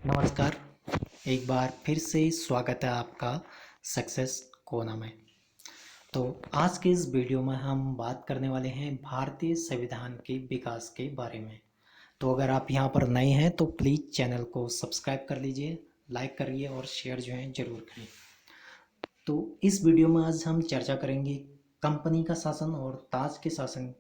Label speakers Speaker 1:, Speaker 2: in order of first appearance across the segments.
Speaker 1: नमस्कार। एक बार फिर से स्वागत है आपका सक्सेस कोना में। तो आज के इस वीडियो में हम बात करने वाले हैं भारतीय संविधान के विकास के बारे में। तो अगर आप यहाँ पर नए हैं तो प्लीज़ चैनल को सब्सक्राइब कर लीजिए, लाइक करिए और शेयर जो है ज़रूर करिए। तो इस वीडियो में आज हम चर्चा करेंगे कंपनी का शासन और ताज के शासन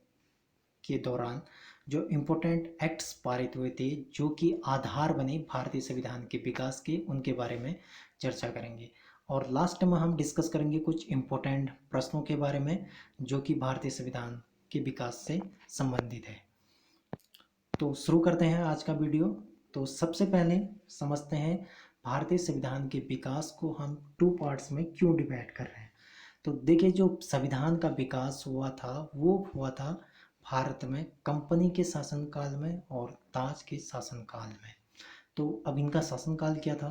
Speaker 1: के दौरान जो इम्पोर्टेंट एक्ट्स पारित हुए थे जो कि आधार बने भारतीय संविधान के विकास के, उनके बारे में चर्चा करेंगे। और लास्ट में हम डिस्कस करेंगे कुछ इम्पोर्टेंट प्रश्नों के बारे में जो कि भारतीय संविधान के विकास से संबंधित है। तो शुरू करते हैं आज का वीडियो। तो सबसे पहले समझते हैं भारतीय संविधान के विकास को हम टू पार्ट्स में क्यों डिवाइड कर रहे हैं। तो देखिए, जो संविधान का विकास हुआ था वो हुआ था भारत में कंपनी के शासनकाल में और ताज के शासनकाल में। तो अब इनका शासनकाल क्या था?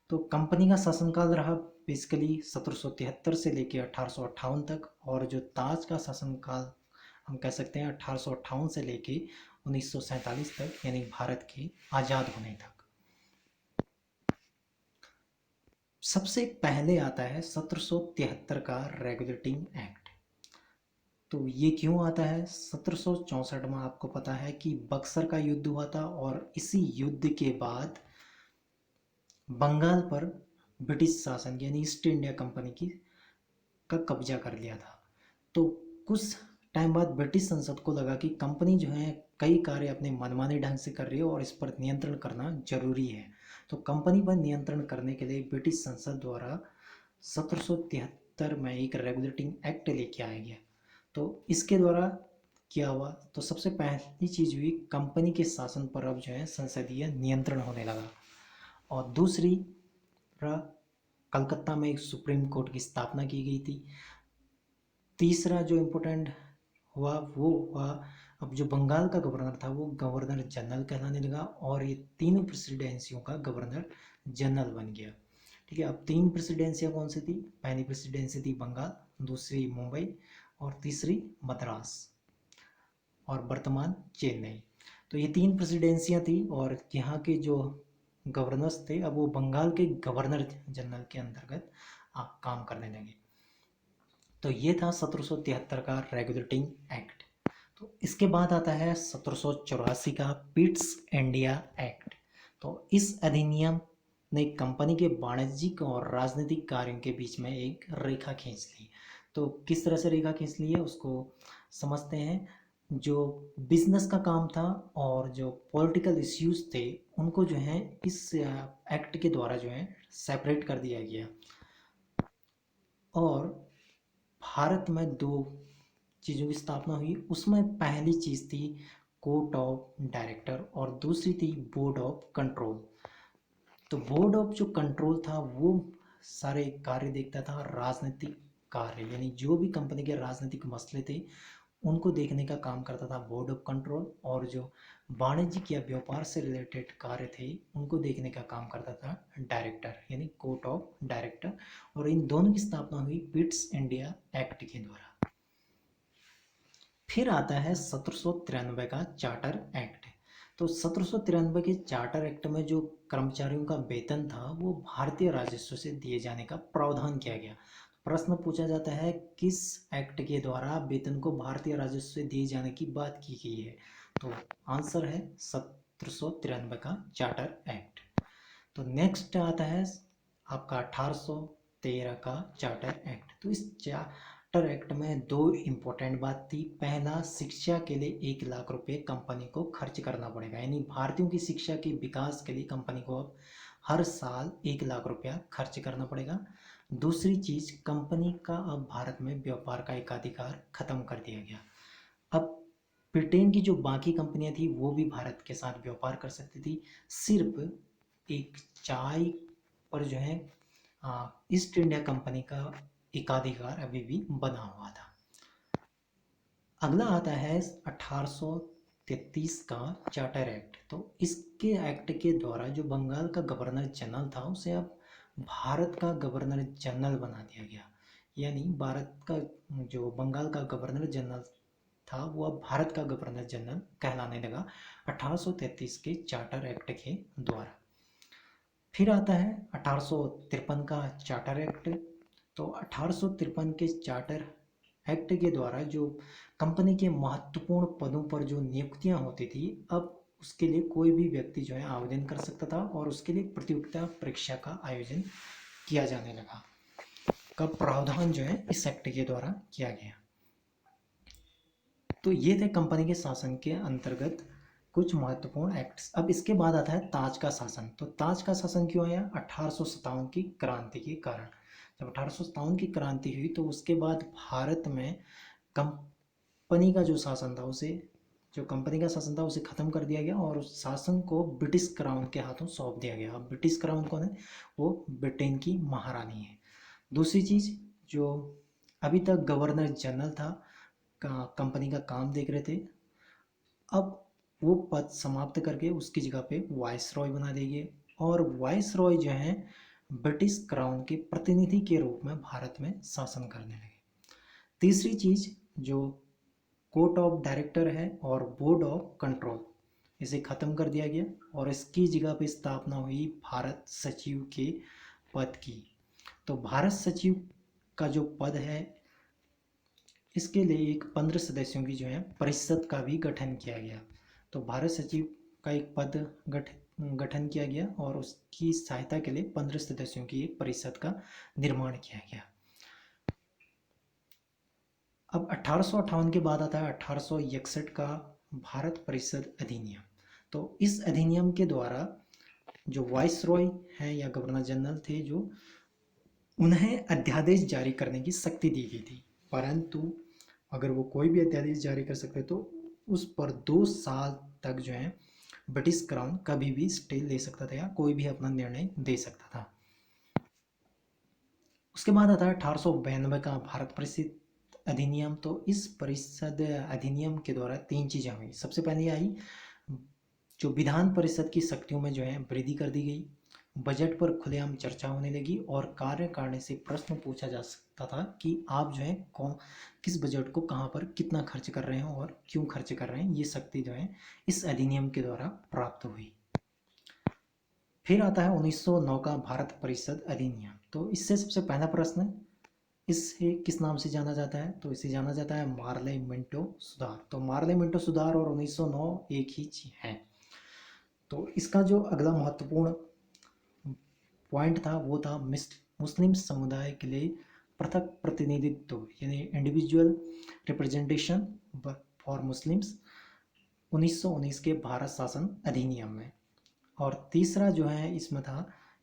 Speaker 1: तो कंपनी का शासनकाल रहा बेसिकली 1773 से लेकर 1858 तक, और जो ताज का शासनकाल हम कह सकते हैं 1858 से लेके 1947 तक, यानी भारत के आज़ाद होने तक। सबसे पहले आता है 1773 का रेगुलेटिंग एक्ट। तो ये क्यों आता है? 1764 में आपको पता है कि बक्सर का युद्ध हुआ था और इसी युद्ध के बाद बंगाल पर ब्रिटिश शासन यानी ईस्ट इंडिया कंपनी की का कब्जा कर लिया था। तो कुछ टाइम बाद ब्रिटिश संसद को लगा कि कंपनी जो है कई कार्य अपने मनमाने ढंग से कर रही है और इस पर नियंत्रण करना जरूरी है। तो कंपनी पर नियंत्रण करने के लिए ब्रिटिश संसद द्वारा 1773 में एक रेगुलेटिंग एक्ट लेके आया गया। तो इसके द्वारा क्या हुआ? तो सबसे पहली चीज़ हुई, कंपनी के शासन पर अब जो है संसदीय नियंत्रण होने लगा। और दूसरी, कलकत्ता में एक सुप्रीम कोर्ट की स्थापना की गई थी। तीसरा जो इम्पोर्टेंट हुआ वो हुआ, अब जो बंगाल का गवर्नर था वो गवर्नर जनरल कहलाने लगा और ये तीन प्रेसिडेंसियों का गवर्नर जनरल बन गया। ठीक है, अब तीन प्रेसिडेंसियाँ कौन सी थी? पहली प्रेसिडेंसी थी बंगाल, दूसरी मुंबई और तीसरी मद्रास और वर्तमान चेन्नई। तो ये तीन प्रेसिडेंसियाँ थी और यहाँ के जो गवर्नर्स थे अब वो बंगाल के गवर्नर जनरल के अंतर्गत काम करने लगे। तो ये था 1773 का रेगुलेटिंग एक्ट। तो इसके बाद आता है 1784 का पिट्स इंडिया एक्ट। तो इस अधिनियम ने कंपनी के वाणिज्यिक और राजनीतिक कार्यों के बीच में एक रेखा खींच ली। तो किस तरह से रेखा खींच ली है उसको समझते हैं। जो बिजनेस का काम था और जो पॉलिटिकल इश्यूज थे उनको जो है इस एक्ट के द्वारा जो है सेपरेट कर दिया गया। और भारत में दो चीज़ों की स्थापना हुई, उसमें पहली चीज़ थी कोर्ट ऑफ डायरेक्टर और दूसरी थी बोर्ड ऑफ कंट्रोल। तो बोर्ड ऑफ जो कंट्रोल था वो सारे कार्य देखता था, राजनीतिक कार्य यानी जो भी कंपनी के राजनीतिक मसले थे उनको देखने का काम करता था बोर्ड ऑफ कंट्रोल, और जो वाणिज्यिक या व्यापार से रिलेटेड कार्य थे उनको देखने का काम करता था डायरेक्टर यानी कोर्ट ऑफ डायरेक्टर। और इन दोनों की स्थापना हुई पिट्स इंडिया एक्ट के द्वारा। फिर आता है 1793 का चार्टर एक्ट। तो 1793 के चार्टर एक्ट में जो कर्मचारियों का वेतन था वो भारतीय राजस्व से दिए जाने का प्रावधान किया गया। प्रश्न पूछा जाता है किस एक्ट के द्वारा वेतन को भारतीय राजस्व से दिए जाने की बात की गई है? तो आंसर है 1793 का चार्टर एक्ट। तो नेक्स्ट आता है आपका 1813 का चार्टर एक्ट। तो इस चार्टर एक्ट में दो इम्पोर्टेंट बात थी। पहला, शिक्षा के लिए 1 लाख रुपए कंपनी को खर्च करना पड़ेगा, यानी भारतीयों की शिक्षा के विकास के लिए कंपनी को अब हर साल 1 लाख रुपया खर्च करना पड़ेगा। दूसरी चीज, कंपनी का अब भारत में व्यापार का एकाधिकार खत्म कर दिया गया। अब ब्रिटेन की जो बाकी कंपनियां थी वो भी भारत के साथ व्यापार कर सकती थी, सिर्फ एक चाय पर जो है ईस्ट इंडिया कंपनी का एकाधिकार अभी भी बना हुआ था। अगला आता है 1833 का चार्टर एक्ट। तो इसके एक्ट के द्वारा जो बंगाल का गवर्नर जनरल था उसे अब भारत का गवर्नर जनरल बना दिया गया, यानी भारत का जो बंगाल का गवर्नर जनरल था वो अब भारत का गवर्नर जनरल कहलाने लगा 1833 के चार्टर एक्ट के द्वारा। फिर आता है 1853 का चार्टर एक्ट। तो 1853 के चार्टर एक्ट के द्वारा जो कंपनी के महत्वपूर्ण पदों पर जो नियुक्तियां होती थी, अब उसके लिए कोई भी व्यक्ति जो है आवेदन कर सकता था और उसके लिए प्रतियोगिता परीक्षा का आयोजन किया जाने लगा, का प्रावधान जो है इस एक्ट के द्वारा किया गया। तो ये थे कंपनी के शासन के अंतर्गत कुछ महत्वपूर्ण एक्ट्स। अब इसके बाद आता है ताज का शासन। तो ताज का शासन क्यों आया? 1857 की क्रांति के कारण। जब 1857 की क्रांति हुई तो उसके बाद भारत में कंपनी का जो शासन था उसे जो कंपनी का शासन था उसे खत्म कर दिया गया और उस शासन को ब्रिटिश क्राउन के हाथों सौंप दिया गया। अब ब्रिटिश क्राउन कौन है? वो ब्रिटेन की महारानी है। दूसरी चीज, जो अभी तक गवर्नर जनरल था, कंपनी का काम देख रहे थे, अब वो पद समाप्त करके उसकी जगह पे वाइसरॉय बना देंगे और वाइसरॉय जो है ब्रिटिश क्राउन के प्रतिनिधि के रूप में भारत में शासन करने लगे। तीसरी चीज, जो कोर्ट ऑफ डायरेक्टर है और बोर्ड ऑफ कंट्रोल, इसे खत्म कर दिया गया और इसकी जगह पे स्थापना हुई भारत सचिव के पद की। तो भारत सचिव का जो पद है, इसके लिए एक 15 सदस्यों की जो है परिषद का भी गठन किया गया। तो भारत सचिव का एक पद गठन किया गया और उसकी सहायता के लिए 15 सदस्यों की एक परिषद का निर्माण किया गया। अब 1858 के बाद आता है 1861 का भारत परिषद अधिनियम। तो इस अधिनियम के द्वारा जो वाइसरॉय हैं या गवर्नर जनरल थे, जो उन्हें अध्यादेश जारी करने की शक्ति दी गई थी, परंतु अगर वो कोई भी अध्यादेश जारी कर सकते तो उस पर 2 साल तक जो है ब्रिटिश क्राउन कभी भी स्टे ले सकता था या कोई भी अपना निर्णय दे सकता था। उसके बाद आता है 1892 का भारत परिषद अधिनियम। तो इस परिषद अधिनियम के द्वारा 3 चीजें हुई। सबसे पहले आई, जो विधान परिषद की शक्तियों में जो है वृद्धि कर दी गई, बजट पर खुलेआम चर्चा होने लगी और कार्यकारिणी से प्रश्न पूछा जा सकता था कि आप जो है किस बजट को कहाँ पर कितना खर्च कर रहे हैं और क्यों खर्च कर रहे हैं। ये शक्ति जो है इस अधिनियम के द्वारा प्राप्त हुई। फिर आता है 1909 का भारत परिषद अधिनियम। तो इससे सबसे पहला प्रश्न, इसे किस नाम से जाना जाता है? तो इसे जाना जाता है मार्ले मिंटो सुधार। तो मार्ले मिंटो सुधार और 1909 एक ही चीज है। तो इसका जो अगला महत्वपूर्ण पॉइंट था वो था मुस्लिम समुदाय के लिए पृथक प्रतिनिधित्व, यानी इंडिविजुअल रिप्रेजेंटेशन फॉर मुस्लिम्स, 1919 के भारत शासन अधिनियम में। और तीसरा जो है इसमें था,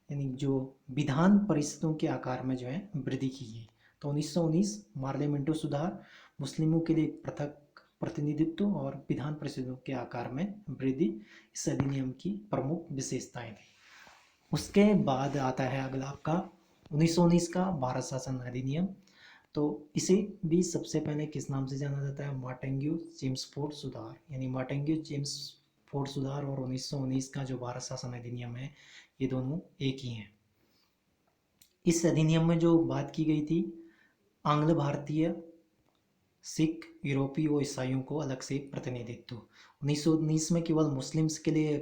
Speaker 1: यानी जो विधान परिषदों के आकार में जो है वृद्धि की गई। तो 1919 पार्लियामेंटो सुधार, मुस्लिमों के लिए पृथक प्रतिनिधित्व और विधान परिषदों के आकार में वृद्धि इस अधिनियम की प्रमुख विशेषताएं थी। उसके बाद आता है अगला आपका 1919 का भारत शासन अधिनियम। तो इसे भी सबसे पहले किस नाम से जाना जाता है? मार्टेन्ग्यू चेम्सफोर्ड सुधार, यानी मार्टेन्ग्यू चेम्सफोर्ड सुधार और 1919 का जो भारत शासन अधिनियम है, ये दोनों एक ही हैं। इस अधिनियम में जो बात की गई थी, आंग्ल भारतीय, सिख, यूरोपीय और ईसाइयों को अलग से प्रतिनिधित्व। 1919 में केवल मुस्लिम्स के लिए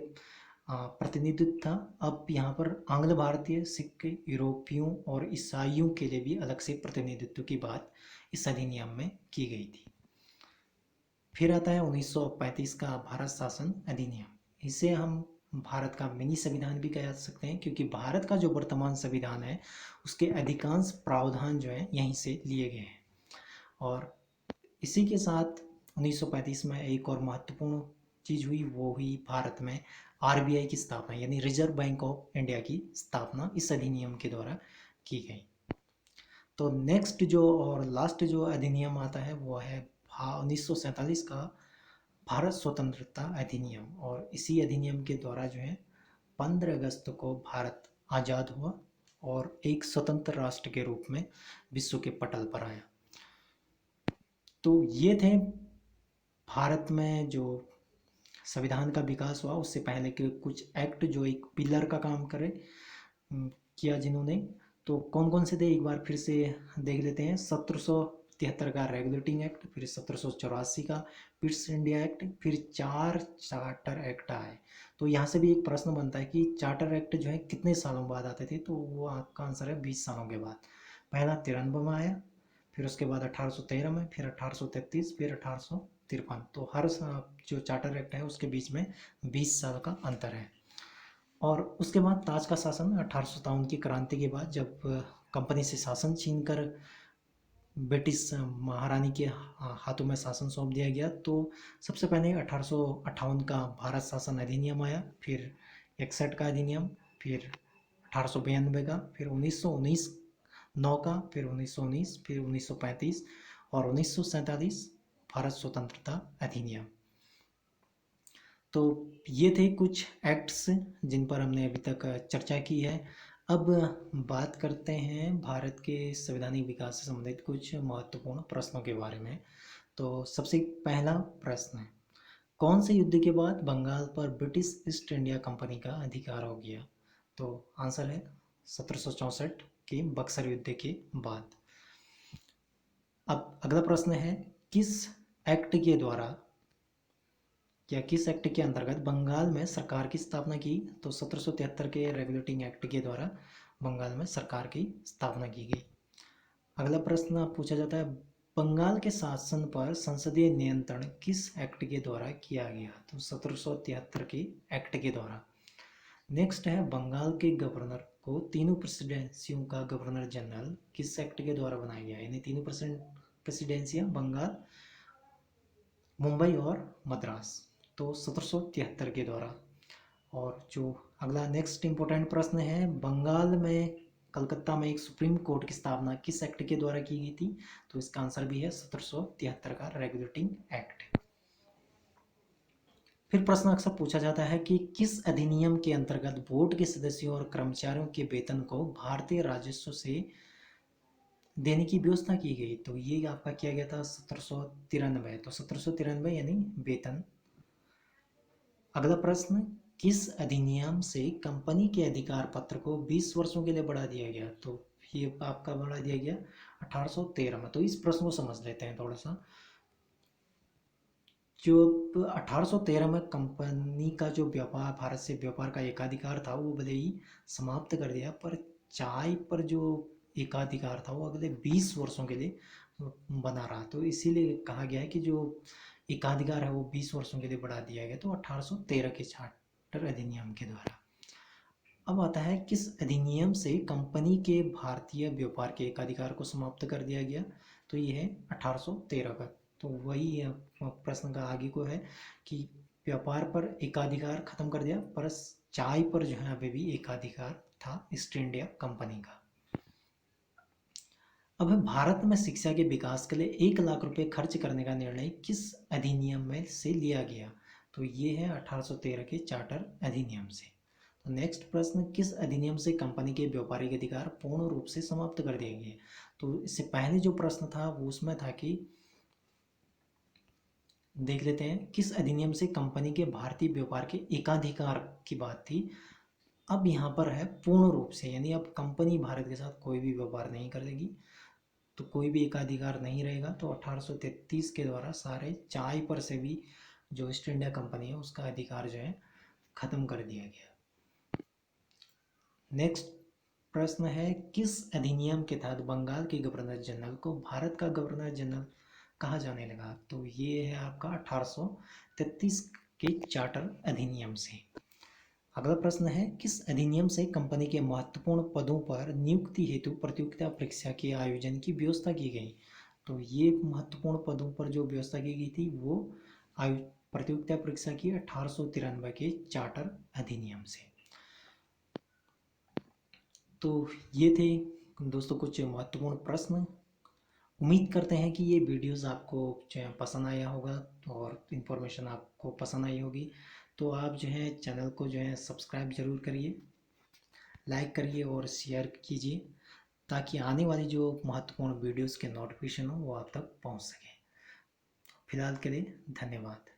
Speaker 1: प्रतिनिधित्व था। अब यहाँ पर आंग्ल भारतीय, सिख, यूरोपियों और ईसाइयों के लिए भी अलग से प्रतिनिधित्व की बात इस अधिनियम में की गई थी। फिर आता है 1935 का भारत शासन अधिनियम। इसे हम भारत का मिनी संविधान भी कह सकते हैं, क्योंकि भारत का जो वर्तमान संविधान है उसके अधिकांश प्रावधान जो है यहीं से लिए गए हैं। और इसी के साथ 1935 में एक और महत्वपूर्ण चीज हुई, वो हुई भारत में आरबीआई की स्थापना, यानी रिजर्व बैंक ऑफ इंडिया की स्थापना इस अधिनियम के द्वारा की गई। तो नेक्स्ट जो और लास्ट जो अधिनियम आता है वो है 1947 का भारत स्वतंत्रता अधिनियम। और इसी अधिनियम के द्वारा जो है 15 अगस्त को भारत आज़ाद हुआ और एक स्वतंत्र राष्ट्र के रूप में विश्व के पटल पर आया। तो ये थे भारत में जो संविधान का विकास हुआ उससे पहले के कुछ एक्ट जो एक पिलर का काम करे किया जिन्होंने। तो कौन कौन से थे एक बार फिर से देख लेते हैं। 1773 का रेगुलेटिंग एक्ट, फिर 1784 का पिट्स इंडिया एक्ट, फिर 4 चार्टर एक्ट आए। तो यहाँ से भी एक प्रश्न बनता है कि चार्टर एक्ट जो है कितने सालों बाद आते थे, तो वो आपका आंसर है 20 सालों के बाद। पहला 93 में आया, फिर उसके बाद 1813 में, फिर 1833, फिर 1853। तो हर जो चार्टर एक्ट है उसके बीच में 20 साल का अंतर है। और उसके बाद ताज का शासन 1857 की क्रांति के बाद, जब कंपनी से शासन छीन कर ब्रिटिश महारानी के हाथों में शासन सौंप दिया गया, तो सबसे पहले 1858 का भारत शासन अधिनियम आया, फिर 61 का अधिनियम, फिर 1892 का, फिर 1919 9 का, फिर 1919, फिर 1935 और 1947 भारत स्वतंत्रता अधिनियम। तो ये थे कुछ एक्ट्स जिन पर हमने अभी तक चर्चा की है। अब बात करते हैं भारत के संवैधानिक विकास से संबंधित कुछ महत्वपूर्ण प्रश्नों के बारे में। तो सबसे पहला प्रश्न है, कौन से युद्ध के बाद बंगाल पर ब्रिटिश ईस्ट इंडिया कंपनी का अधिकार हो गया? तो आंसर है 1764 के बक्सर युद्ध के बाद। अब अगला प्रश्न है, किस एक्ट के द्वारा या किस एक्ट के अंतर्गत बंगाल में सरकार की स्थापना की? तो 1773 के रेगुलेटिंग एक्ट के द्वारा बंगाल में सरकार की स्थापना की गई। अगला प्रश्न पूछा जाता है, बंगाल के शासन पर संसदीय नियंत्रण किस एक्ट के द्वारा किया गया? तो 1773 के एक्ट के द्वारा। नेक्स्ट है, बंगाल के गवर्नर को तीनों प्रेसिडेंसियों का गवर्नर जनरल किस एक्ट के द्वारा बनाया गया? यानी तीनों प्रेसिडेंसियां बंगाल, मुंबई और मद्रास, तो 1773 के द्वारा। और जो अगला नेक्स्ट इंपॉर्टेंट प्रश्न है, बंगाल में कलकत्ता में एक सुप्रीम कोर्ट की स्थापना किस एक्ट के द्वारा की गई थी? तो इसका आंसर भी है 1773 का रेगुलेटिंग एक्ट। फिर प्रश्न अक्सर पूछा जाता है कि किस अधिनियम के अंतर्गत बोर्ड के सदस्यों और कर्मचारियों के वेतन को भारतीय राजस्व से देने की व्यवस्था की गई? तो ये आपका किया गया था 1793। तो 1793 यानी वेतन। अगला प्रश्न, किस अधिनियम से कंपनी के अधिकार पत्र को 20 वर्षों के लिए बढ़ा दिया गया? तो ये आपका बढ़ा दिया गया 1813 में। तो इस प्रश्न को समझ लेते हैं थोड़ा सा। जो 1813 में कंपनी का जो व्यापार, भारत से व्यापार का एकाधिकार था, वो भले ही समाप्त कर दिया, पर चाय पर जो एकाधिकार था वो अगले 20 वर्षों के लिए बना रहा। तो इसीलिए कहा गया है कि जो एकाधिकार है वो 20 वर्षों के लिए बढ़ा दिया गया, तो 1813 के चार्टर अधिनियम के द्वारा। अब आता है, किस अधिनियम से कंपनी के भारतीय व्यापार के एकाधिकार को समाप्त कर दिया गया? तो ये है 1813 का। तो वही प्रश्न का आगे को है कि व्यापार पर एकाधिकार खत्म कर दिया, पर चाय पर जो है अभी भी एकाधिकार था ईस्ट इंडिया कंपनी का। अब भारत में शिक्षा के विकास के लिए 1 लाख रुपए खर्च करने का निर्णय किस अधिनियम में से लिया गया? तो ये है 1813 के चार्टर अधिनियम से। तो नेक्स्ट प्रश्न, किस अधिनियम से कंपनी के व्यापारिक अधिकार पूर्ण रूप से समाप्त कर दिए गए? तो इससे पहले जो प्रश्न था वो उसमें था कि, देख लेते हैं, किस अधिनियम से कंपनी के भारतीय व्यापार के एकाधिकार की बात थी। अब यहाँ पर है पूर्ण रूप से, यानी अब कंपनी भारत के साथ कोई भी व्यापार नहीं करेगी, तो कोई भी एकाधिकार नहीं रहेगा। तो 1833 के द्वारा सारे चाय पर से भी जो ईस्ट इंडिया कंपनी है उसका अधिकार जो है खत्म कर दिया गया। नेक्स्ट प्रश्न है, किस अधिनियम के तहत बंगाल के गवर्नर जनरल को भारत का गवर्नर जनरल कहा जाने लगा? तो ये है आपका 1833 के चार्टर अधिनियम से। अगला प्रश्न है, किस अधिनियम से कंपनी के महत्वपूर्ण पदों पर नियुक्ति हेतु प्रतियोगिता परीक्षा के आयोजन की व्यवस्था की गई? तो ये महत्वपूर्ण पदों पर जो व्यवस्था की गई थी वो प्रतियोगिता परीक्षा की 1893 के चार्टर अधिनियम से। तो ये थे दोस्तों कुछ महत्वपूर्ण प्रश्न। उम्मीद करते हैं कि ये वीडियोस आपको जो है पसंद आया होगा और इन्फॉर्मेशन आपको पसंद आई होगी। तो आप जो है चैनल को जो है सब्सक्राइब ज़रूर करिए, लाइक करिए और शेयर कीजिए, ताकि आने वाली जो महत्वपूर्ण वीडियोस के नोटिफिकेशन हो वो आप तक पहुंच सके। फिलहाल के लिए धन्यवाद।